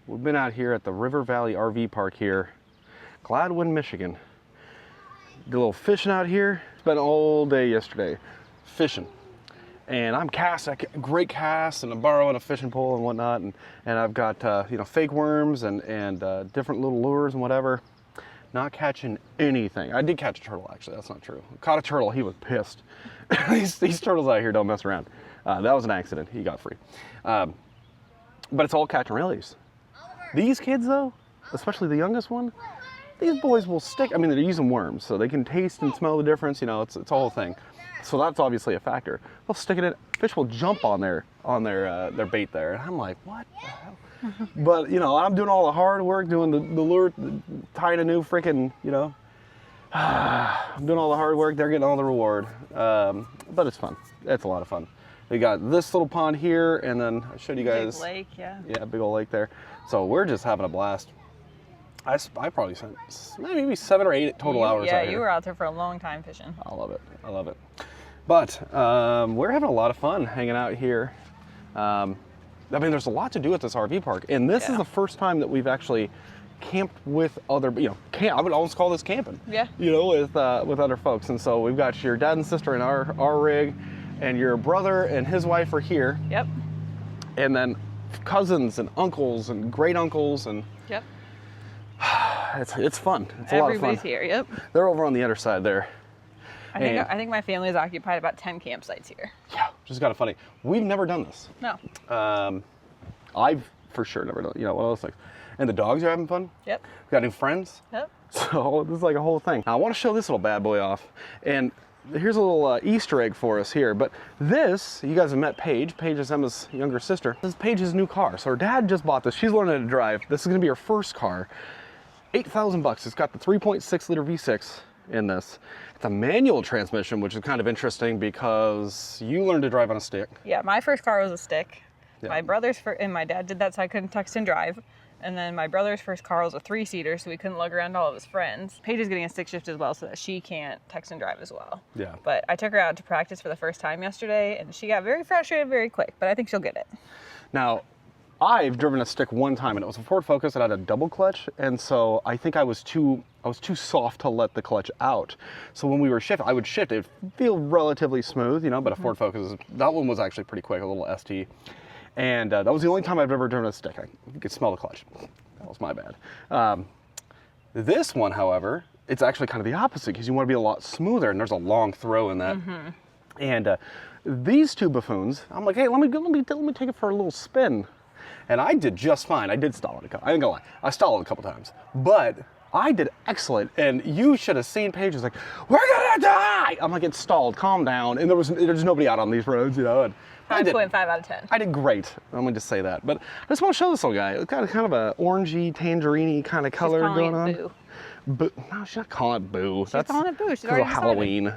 We've been out here at the River Valley RV Park here, Gladwin, Michigan. Did a little fishing out here. Spent all day yesterday fishing. And I'm great casts, and I'm borrowing a fishing pole and whatnot. And I've got, you know, fake worms and different little lures and whatever. Not catching anything. I did catch a turtle, actually. That's not true. Caught a turtle. He was pissed. these turtles out here don't mess around. That was an accident. He got free. But it's all catch and release. These kids, though, especially the youngest one, these boys will stick. I mean, they're using worms, so they can taste and smell the difference. You know, it's a whole thing. So that's obviously a factor. They'll stick it in. Fish will jump on their bait there, and I'm like, what the hell? But you know, I'm doing all the hard work, doing the lure, tying a new freaking, you know. I'm doing all the hard work. They're getting all the reward. But it's fun. It's a lot of fun. We got this little pond here, and then I showed you guys. Big lake, yeah. Yeah, big old lake there. So we're just having a blast. I probably spent maybe 7 or 8 total hours out here. Yeah, you were out there for a long time fishing. I love it. I love it. But we're having a lot of fun hanging out here. I mean, there's a lot to do at this RV park, and this is the first time that we've actually camped with other, you know, I would almost call this camping. Yeah. You know, with other folks, and so we've got your dad and sister in our rig, and your brother and his wife are here. Yep. And then cousins and uncles and great uncles and. Yep. It's fun. It's a lot of fun. Everybody's here. Yep. They're over on the other side there. I think my family has occupied about 10 campsites here. Yeah, which is kind of funny. We've never done this. No. I've for sure never done, you know, one of those things. And the dogs are having fun. Yep. We've got new friends. Yep. So this is like a whole thing. Now, I want to show this little bad boy off. And here's a little Easter egg for us here. But this, you guys have met Paige. Paige is Emma's younger sister. This is Paige's new car. So her dad just bought this. She's learning to drive. This is going to be her first car. $8,000 It's got the 3.6 liter V6 in this. It's a manual transmission, which is kind of interesting because you learned to drive on a stick. Yeah, my first car was a stick. Yeah. My brother's and my dad did that so I couldn't text and drive. And then my brother's first car was a 3-seater, so we couldn't lug around all of his friends. Paige is getting a stick shift as well so that she can't text and drive as well. Yeah. But I took her out to practice for the first time yesterday, and she got very frustrated very quick, but I think she'll get it. Now, I've driven a stick one time, and it was a Ford Focus that had a double clutch, and so I think I was too soft to let the clutch out. So when we were shifting, I would shift. It would feel relatively smooth, you know, but a Ford Focus, that one was actually pretty quick, a little ST. And that was the only time I've ever driven a stick. You could smell the clutch. That was my bad. This one, however, it's actually kind of the opposite because you want to be a lot smoother, and there's a long throw in that. And these two buffoons, I'm like, hey, let me take it for a little spin. And I did just fine. I did stall it I ain't gonna lie. I stalled it a couple times, but I did excellent. And you should have seen Paige was like, we're gonna die. I'm like, it's stalled, calm down. And there's nobody out on these roads, you know. And 5.5 out of 10. I did great. I'm gonna just say that. But I just want to show this little guy. It's got kind of a orangey, tangerine kind of color going on. Boo. But no, she's not calling it Boo. She's calling it Boo. She's already Halloween.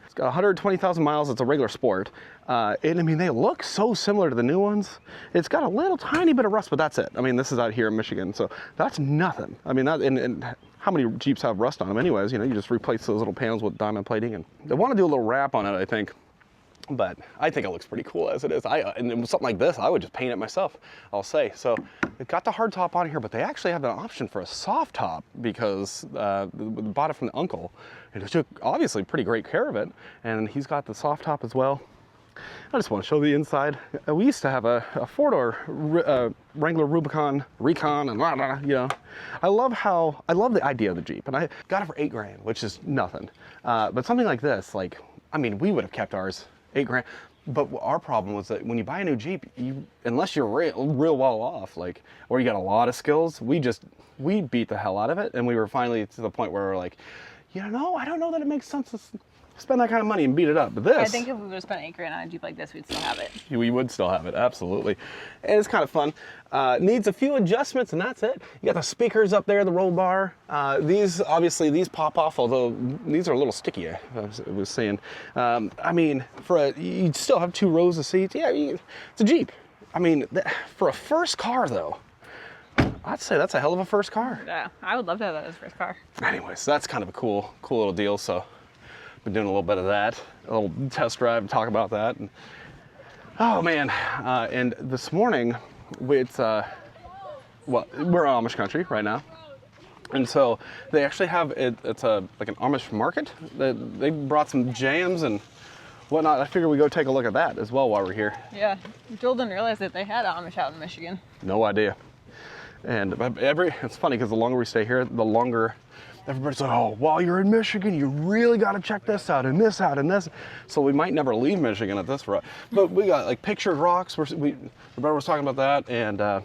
It's got 120,000 miles. It's a regular sport. And I mean, they look so similar to the new ones. It's got a little tiny bit of rust, but that's it. I mean, this is out here in Michigan, so that's nothing. I mean, and how many Jeeps have rust on them anyways? You know, you just replace those little panels with diamond plating, and they want to do a little wrap on it, I think. But I think it looks pretty cool as it is. And something like this, I would just paint it myself, I'll say. So it got the hard top on here, but they actually have an option for a soft top because we bought it from the uncle. And he took obviously pretty great care of it. And he's got the soft top as well. I just want to show the inside. We used to have a 4-door Wrangler Recon, and blah, blah, you know. I love the idea of the Jeep, and I got it for $8,000, which is nothing. But something like this, like, I mean, we would have kept ours $8,000. But our problem was that when you buy a new Jeep, unless you're real well off, like, or you got a lot of skills, we beat the hell out of it, and we were finally to the point where we're like, you know, I don't know that it makes sense to spend that kind of money and beat it up. But this, I think if we would have spent $8,000 on a Jeep like this, we'd still have it. We would still have it, absolutely. And it's kind of fun. Needs a few adjustments, and that's it. You got the speakers up there, the roll bar. These pop off, although these are a little sticky, I was saying. I mean, you'd still have 2 rows of seats. Yeah, it's a Jeep. I mean, for a first car, though, I'd say that's a hell of a first car. Yeah, I would love to have that as first car. Anyways, that's kind of a cool little deal. So been doing a little bit of that, a little test drive, talk about that. And, oh man, and this morning, it's well, we're in Amish country right now. And so they actually have, it's like an Amish market. They brought some jams and whatnot. I figured we'd go take a look at that as well while we're here. Yeah, Joel didn't realize that they had Amish out in Michigan. No idea. And it's funny because the longer we stay here, the longer everybody's like, oh, while you're in Michigan, you really got to check this out and this out and this. So we might never leave Michigan at this rate. But we got like pictured rocks. Roberta was talking about that, and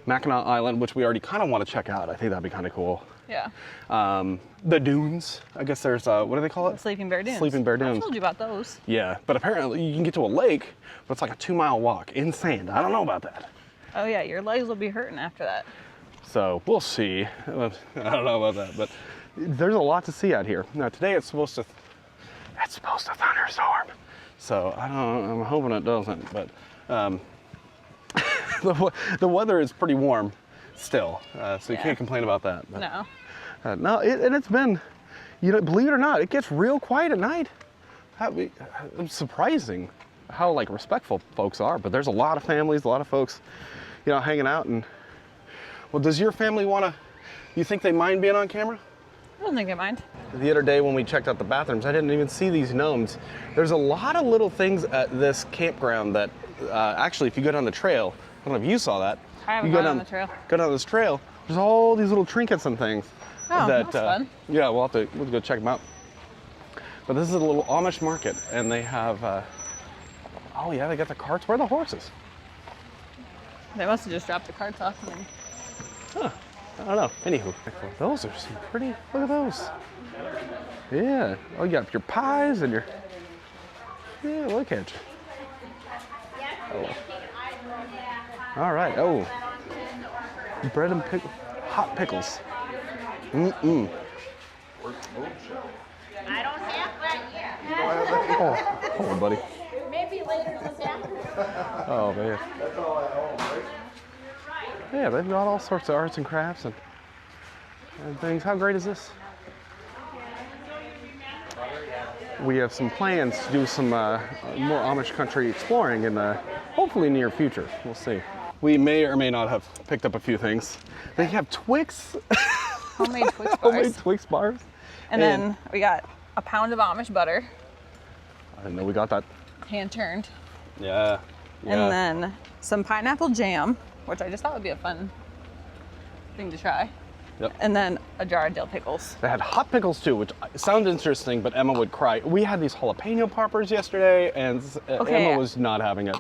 Mackinac Island, which we already kind of want to check out. I think that'd be kind of cool. Yeah. The dunes. I guess there's what do they call it? Sleeping Bear Dunes. Sleeping Bear Dunes. I told you about those. Yeah, but apparently you can get to a lake, but it's like a 2-mile walk in sand. I don't know about that. Oh yeah, your legs will be hurting after that. So we'll see. I don't know about that, but there's a lot to see out here. Now today it's supposed to thunderstorm. So I'm hoping it doesn't, but the weather is pretty warm still, so you can't complain about that. But, no. No, and it's been, believe it or not, it gets real quiet at night. It's surprising how like respectful folks are, but there's a lot of families, a lot of folks, hanging out. And well, does your family you think they mind being on camera? I don't think they mind. The other day when we checked out the bathrooms, I didn't even see these gnomes. There's a lot of little things at this campground that actually, if you go down the trail, I don't know if you saw that. I haven't gone on the trail. Go down this trail. There's all these little trinkets and things. Oh, that's fun. Yeah, we'll go check them out. But this is a little Amish market, and they have. Oh yeah, they got the carts. Where are the horses? They must have just dropped the carts off. Huh. I don't know. Anywho, those are some pretty. Look at those. Yeah. Oh, you got your pies and your. Yeah, look at you. Oh. All right. Oh. Bread and hot pickles. Mm-mm. I don't have that yet. Oh, hold on, buddy. Maybe later this afternoon. Oh, man. Yeah, they've got all sorts of arts and crafts and things. How great is this? We have some plans to do some more Amish country exploring in the hopefully near future. We'll see. We may or may not have picked up a few things. They have Twix. Homemade Twix bars. Homemade Twix bars. And then we got a pound of Amish butter. I didn't know we got that. Hand turned. Yeah. And then some pineapple jam, which I just thought would be a fun thing to try. Yep. And then a jar of dill pickles. They had hot pickles too, which sounds interesting, but Emma would cry. We had these jalapeno poppers yesterday, and Emma was not having it.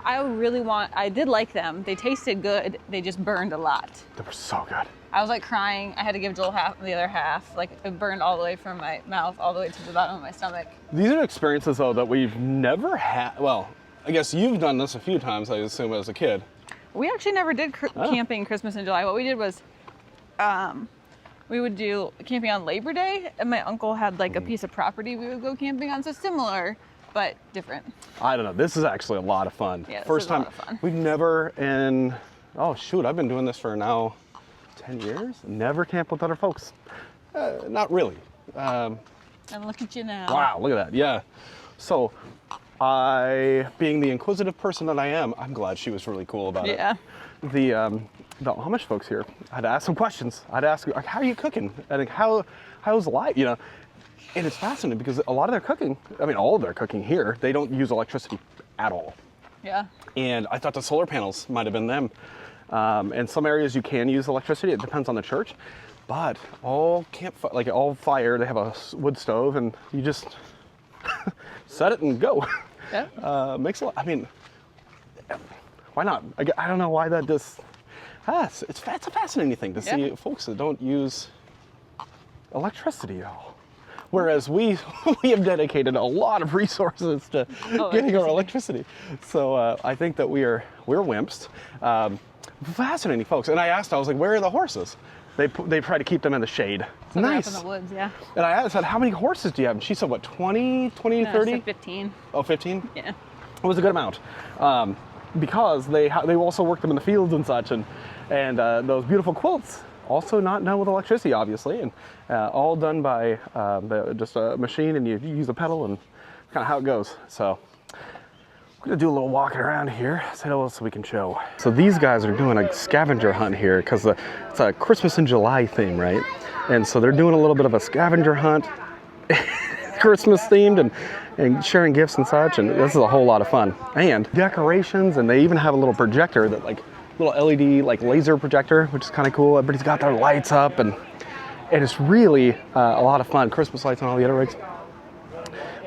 I did like them. They tasted good. They just burned a lot. They were so good. I was like crying. I had to give Joel the other half. Like it burned all the way from my mouth all the way to the bottom of my stomach. These are experiences though that we've never had. Well, I guess you've done this a few times, I assume, as a kid. We actually never did camping Christmas in July. What we did was we would do camping on Labor Day, and my uncle had like a piece of property we would go camping on, so similar but different. I don't know. This is actually a lot of fun. Yeah, First time. a lot of fun. We've never I've been doing this for now 10 years. Never camped with other folks. Not really. And look at you now. Wow, look at that. Yeah. So being the inquisitive person that I am, I'm glad she was really cool about it. Yeah. The Amish folks here, I'd ask some questions. I'd ask, like, how are you cooking? And like, how's life, And it's fascinating because a lot of their cooking, all of their cooking here, they don't use electricity at all. Yeah. And I thought the solar panels might have been them. In some areas you can use electricity, it depends on the church. But all fire, they have a wood stove and you just set it and go. Yeah. Makes a lot, why not? I don't know why that just, it's a fascinating thing to see folks that don't use electricity at all. Whereas we have dedicated a lot of resources to getting our electricity. So I think that we're wimps. Fascinating folks. And I was like, where are the horses? They try to keep them in the shade. So nice. they're up in the woods, yeah. And I said, how many horses do you have? And she said, what, 20, 30? I said 15. Oh, 15? Yeah. It was a good amount. Because they also work them in the fields and such. And those beautiful quilts, also not done with electricity, obviously. And all done by just a machine, and you use a pedal, and kind of how it goes. So We're gonna do a little walking around here, see what else we can show. So these guys are doing a scavenger hunt here because it's a Christmas in July theme, right? And so they're doing a little bit of a scavenger hunt, Christmas themed, and sharing gifts and such, and this is a whole lot of fun. And decorations, and they even have a little projector that like, little LED like laser projector, which is kind of cool. Everybody's got their lights up, and it's really a lot of fun. Christmas lights on all the other rigs.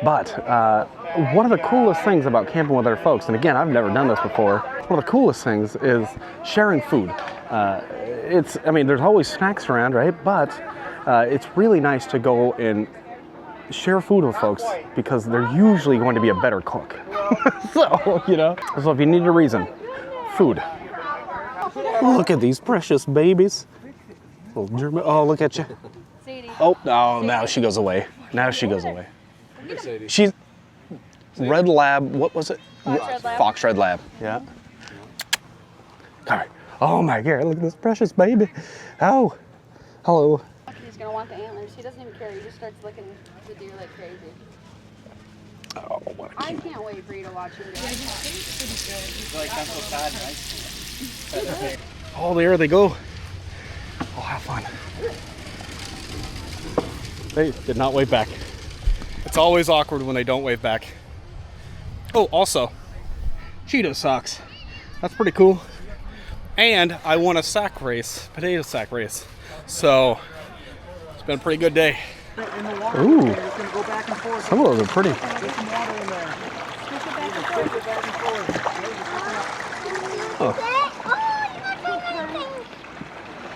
But one of the coolest things about camping with other folks, and again, I've never done this before, one of the coolest things is sharing food. I mean, there's always snacks around, right? But it's really nice to go and share food with folks because they're usually going to be a better cook. So, you know, so if you need a reason, food. Look at these precious babies. Little German. Oh, look at you. Oh, now she goes away. Now she goes away. She's Red Lab. What was it? Fox Red Lab. Yeah. All right. Oh my God! Look at this precious baby. Oh, hello. He's gonna want the antlers. He doesn't even care. He just starts looking at the deer like crazy. Oh, what a I cute. can't wait for you to watch him do it. Oh, there they go. Oh, have fun. They did not wave back. It's always awkward when they don't wave back. Oh, also, Cheeto socks. That's pretty cool. And I won a sack race, potato sack race. So, it's been a pretty good day. Ooh, some of those are pretty. Oh.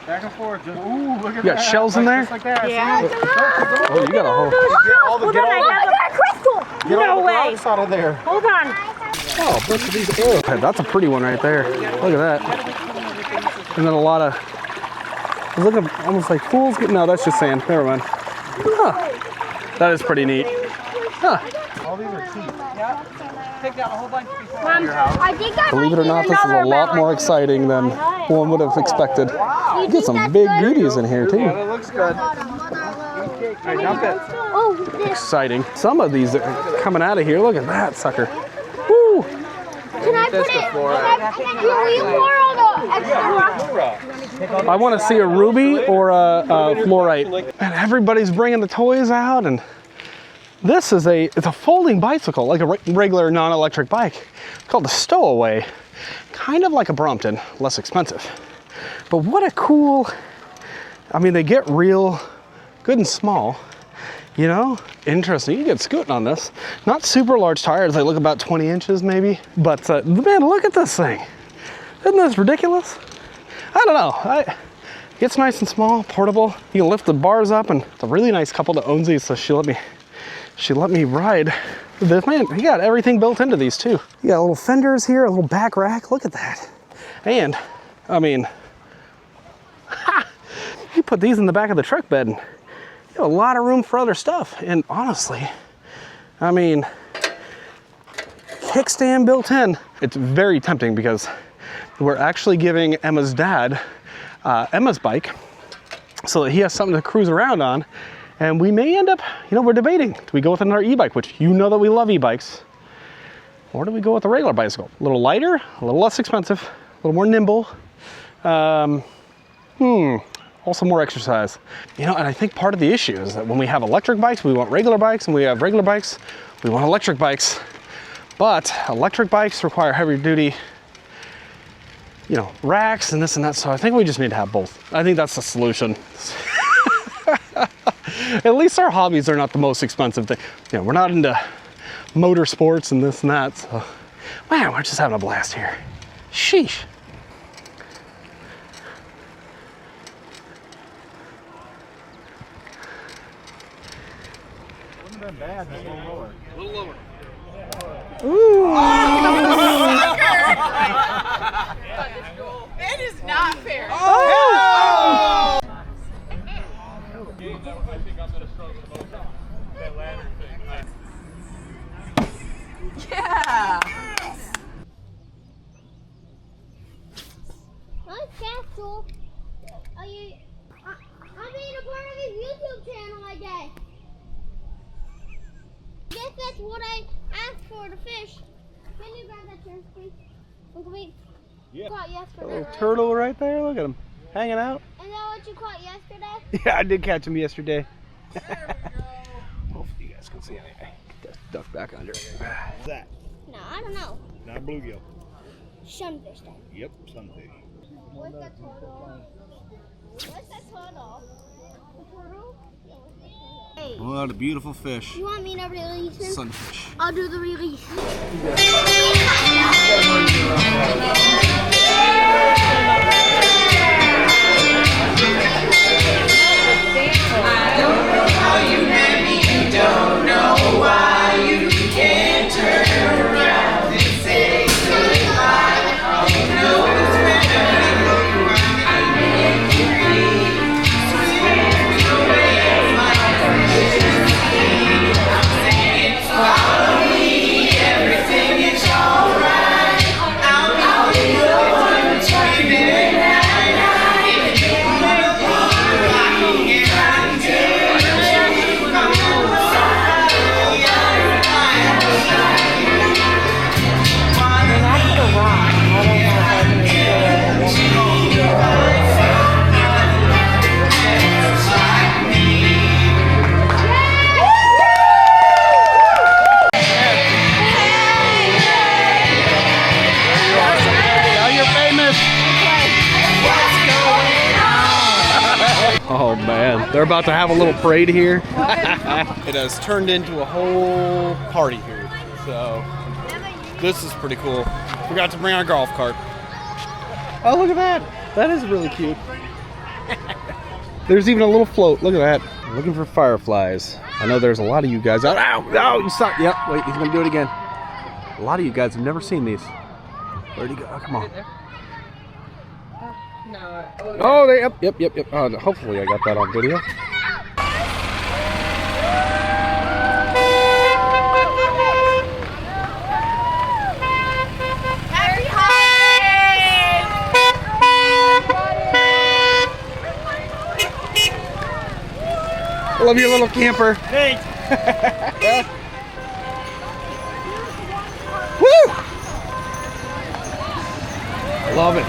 Back and forth. Just, ooh, look at You got shells in there? Just like that. Yeah. Oh, you got a whole. Get all the way. rocks out of there. Hold on. Oh, a bunch of these. Oh, that's a pretty one right there. Look at that. And then a lot of. It's looking almost like fools. No, that's just sand. Never mind. Huh. That is pretty neat. Huh. All these are cheap. Picked out a whole bunch before. Mom, I think I Believe it or not, this is a lot more exciting than one would have expected. You get some big beauties in here too. That looks good. I dump it. Oh, this. Exciting. Some of these are coming out of here. Look at that sucker. Woo! Can I put it? Can we pour all the extra rocks? I want to see a ruby or a fluorite. And everybody's bringing the toys out, and this is it's a folding bicycle, like a regular non-electric bike. It's called the Stowaway. Kind of like a Brompton, less expensive. But what a cool, I mean, they get real good and small, you know? Interesting, you get scooting on this. Not super large tires, they look about 20 inches maybe. But man, look at this thing. Isn't this ridiculous? I don't know, it's nice and small, portable. You can lift the bars up, and it's a really nice couple that owns these, so she let me ride this. Man, you got everything built into these too. You got little fenders here, a little back rack, look at that. And, I mean, you put these in the back of the truck bed and you have a lot of room for other stuff. And honestly, I mean, kickstand built in. It's very tempting because we're actually giving Emma's dad Emma's bike so that he has something to cruise around on. And we may end up, you know, we're debating. Do we go with another e-bike, which you know that we love e-bikes, or do we go with a regular bicycle? A little lighter, a little less expensive, a little more nimble. Also more exercise. You know, and I think part of the issue is that when we have electric bikes, we want regular bikes, and we have regular bikes, we want electric bikes. But electric bikes require heavier duty, you know, racks and this and that. So I think we just need to have both. I think that's the solution. At least our hobbies are not the most expensive thing. You know, we're not into motorsports and this and that. So, man, we're just having a blast here. Sheesh. Wouldn't have been bad, just a little lower. A little lower. Ooh. That is not fair. Oh! I think I'm gonna struggle the most. That ladder thing. Yeah. Hi, Castle. Are you? I'm being a part of his YouTube channel, I guess. Guess that's what I asked for, the fish. Can you grab that chair, please? Uncle Pete. Yeah. You caught yesterday, Little right? turtle right there. Look at him hanging out. Is that what you caught yesterday? Yeah, I did catch him yesterday. Hopefully you guys can see anything. Get that duck back under. What's that? No, I don't know. Not a bluegill. Sunfish then. Yep, sunfish. What's that turtle? What's that turtle? The turtle? Hey, What a beautiful fish. you want me to release him? Sunfish. I'll do the release. Oh man, they're about to have a little parade here. It has turned into a whole party here. So this is pretty cool. Forgot to bring our golf cart. Oh, look at that. That is really cute. There's even a little float. Look at that. I'm looking for fireflies. I know there's a lot of you guys out. Ow! Ow! You suck. Yep. Wait, he's gonna do it again. A lot of you guys have never seen these. Where'd he go? Oh, come on. Oh, they, yep. Oh, hopefully I got that on video. I love you, little camper. Hey! Woo! Love it.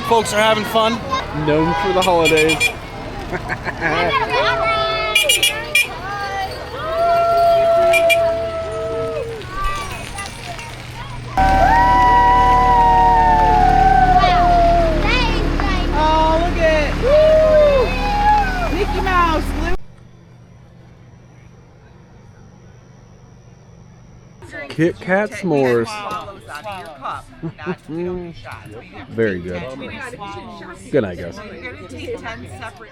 Folks are having fun. Known for the holidays. Oh, look at Woo! Mickey Mouse. Kit Kat s'mores. Swallows out of your cup. Not you don't do shots. Very good. Good night, guys. You're going to take 10 separate.